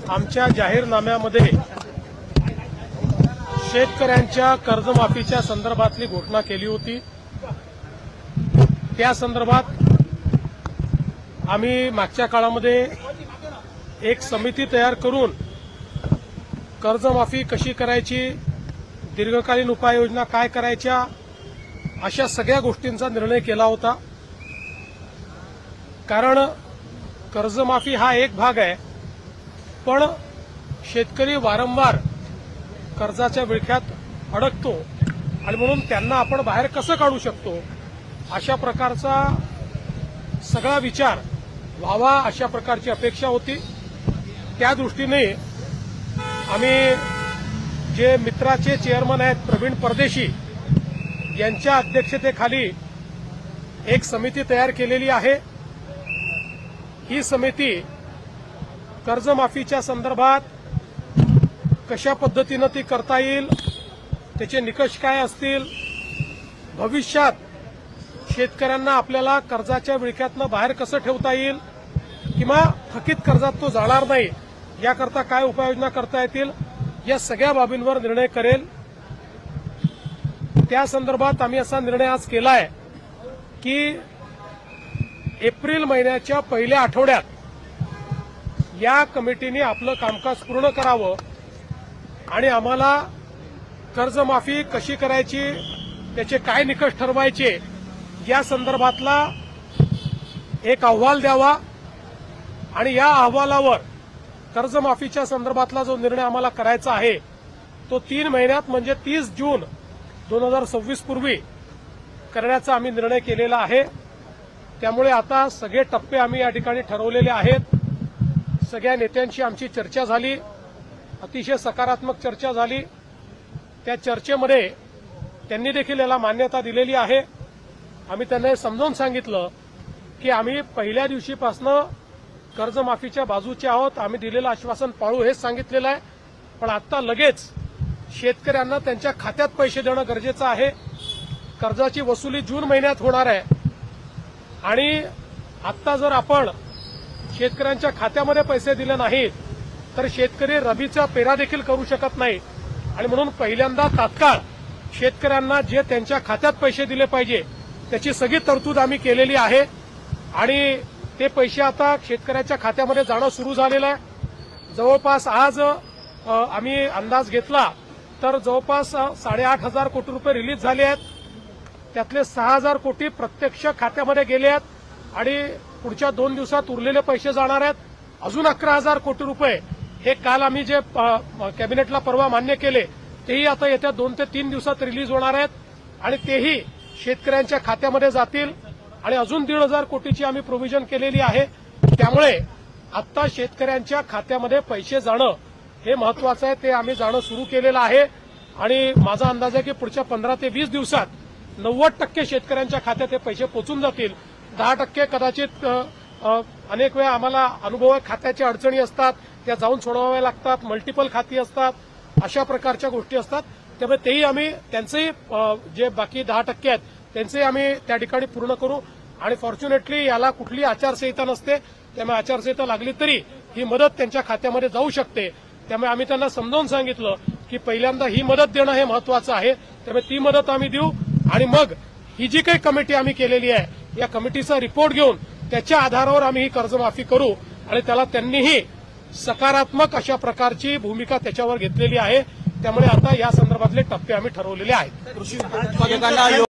आमच्या जाहीरनाम्यामध्ये शेतकऱ्यांच्या कर्जमाफीच्या संदर्भातली घोषणा केली होती। त्या संदर्भात आम्ही मागच्या काळामध्ये एक समिती तयार करून कर्जमाफी कशी करायची, दीर्घकालीन उपाययोजना काय करायच्या, अशा सगळ्या गोष्टींचा निर्णय केला होता। कारण कर्जमाफी हा एक भाग आहे, पण शेतकरी वारंवार कर्जाच्या विळख्यात अडकतो आणि म्हणून त्यांना आपण बाहेर कसं काढू शकतो अशा प्रकारचा सगळा विचार व्हावा अशा प्रकारची अपेक्षा होती। त्या दृष्टीने आम्ही जे मित्राचे चेअरमन आहेत प्रवीण परदेशी यांच्या अध्यक्षतेखाली एक समिती तयार केलेली आहे। ही समिती कर्जमाफीच्या संदर्भात कशा पद्धतीने ती करता येईल, त्याचे निकष काय असतील, भविष्यात शेतकऱ्यांना आपल्याला कर्जाच्या विळख्यातनं बाहेर कसं ठेवता येईल किंवा थकीत कर्जात तो जाणार नाही याकरता काय उपाययोजना करता येतील, या सगळ्या बाबींवर निर्णय करेल। त्या संदर्भात आम्ही असा निर्णय आज केला आहे की एप्रिल महिन्याच्या पहिल्या आठवड्यात या कमिटीने आपलं कामकाज पूर्ण करावं आणि आम्हाला कर्जमाफी कशी करायची, त्याचे काय निकष ठरवायचे या संदर्भातला एक अहवाल द्यावा आणि या अहवालावर कर्जमाफीच्या संदर्भातला जो निर्णय आम्हाला करायचा आहे तो 3 महिन्यात म्हणजे 30 जून 2026 पूर्वी करण्याचा आम्ही निर्णय केलेला आहे। त्यामुळे आता सगळे टप्पे आम्ही या ठिकाणी ठरवलेले आहेत। सगळ्या नेत्यांशी आमची चर्चा झाली, अतिशय सकारात्मक चर्चा झाली। त्या चर्चेमध्ये त्यांनी देखील याला मान्यता दिलेली आहे। आम्ही त्यांना हे समजावून सांगितलं की आम्ही पहिल्या दिवशीपासून कर्जमाफीच्या बाजूचे आहोत, आम्ही दिलेलं आश्वासन पाळू हेच सांगितलेलं आहे। पण आता लगेच शेतकऱ्यांना त्यांच्या खात्यात पैसे देणं गरजेचं आहे। कर्जाची वसुली जून महिन्यात होणार आहे आणि आता जर आपण शेतकऱ्यांच्या खात्यामध्ये पैसे दिले नाहीत तर शेतकरी रबीचा पेरा देखील करू शकत नाही आणि म्हणून पहिल्यांदा तात्काळ शेतकऱ्यांना जे त्यांच्या खात्यात पैसे दिले पाहिजे त्याची सगळी तरतूद आम्ही केलेली आहे आणि ते पैसे आता शेतकऱ्याच्या खात्यामध्ये जाणं सुरू झालेलं आहे। जवळपास आज आम्ही अंदाज घेतला तर जवळपास 8,500 कोटी रुपये रिलीज झाले आहेत। त्यातले 6,000 कोटी प्रत्यक्ष खात्यामध्ये गेले आहेत आणि पुढच्या 2 दिवसात उरलेले पैसे जाणार आहेत। अजून 11,000 कोटी रुपये हे काल आम्ही जे कॅबिनेटला परवा मान्य केले तेही आता येत्या 2 ते 3 दिवसात रिलीज होणार आहेत आणि तेही शेतकऱ्यांच्या खात्यामध्ये जातील आणि अजून 1,500 कोटीची आम्ही प्रोव्हिजन केलेली आहे। त्यामुळे आता शेतकऱ्यांच्या खात्यामध्ये पैसे जाणं हे महत्वाचं आहे, ते आम्ही जाणं सुरू केलेलं आहे आणि माझा अंदाज आहे की पुढच्या 15 ते 20 दिवसात 90% शेतकऱ्यांच्या खात्यात हे पैसे पोहोचून जातील। 10% कदाचित अनेक वेळा आम्हाला अनुभव आहे, खात्याच्या अडचणी असतात, त्या जाऊन सोडवाव्या लागतात, मल्टिपल खाती असतात, अशा प्रकारच्या गोष्टी असतात। त्यामुळे तेही आम्ही त्यांचेही जे बाकी 10% आहेत त्यांचेही आम्ही त्या ठिकाणी पूर्ण करू आणि फॉर्च्युनेटली याला कुठली आचारसंहिता नसते, त्यामुळे आचारसंहिता लागली तरी ही मदत त्यांच्या खात्यामध्ये जाऊ शकते। त्यामुळे आम्ही त्यांना समजावून सांगितलं की पहिल्यांदा ही मदत देणं हे महत्वाचं आहे, त्यामुळे ती मदत आम्ही देऊ आणि मग ही जी काही कमिटी आम्ही केलेली आहे या कमिटीचा रिपोर्ट घेऊन त्याच्या आधारावर आम्ही ही कर्जमाफी करू आणि त्याला त्यांनीही सकारात्मक अशा प्रकारची भूमिका त्याच्यावर घेतलेली आहे। त्यामुळे आता या संदर्भातले टप्पे आम्ही ठरवलेले आहेत।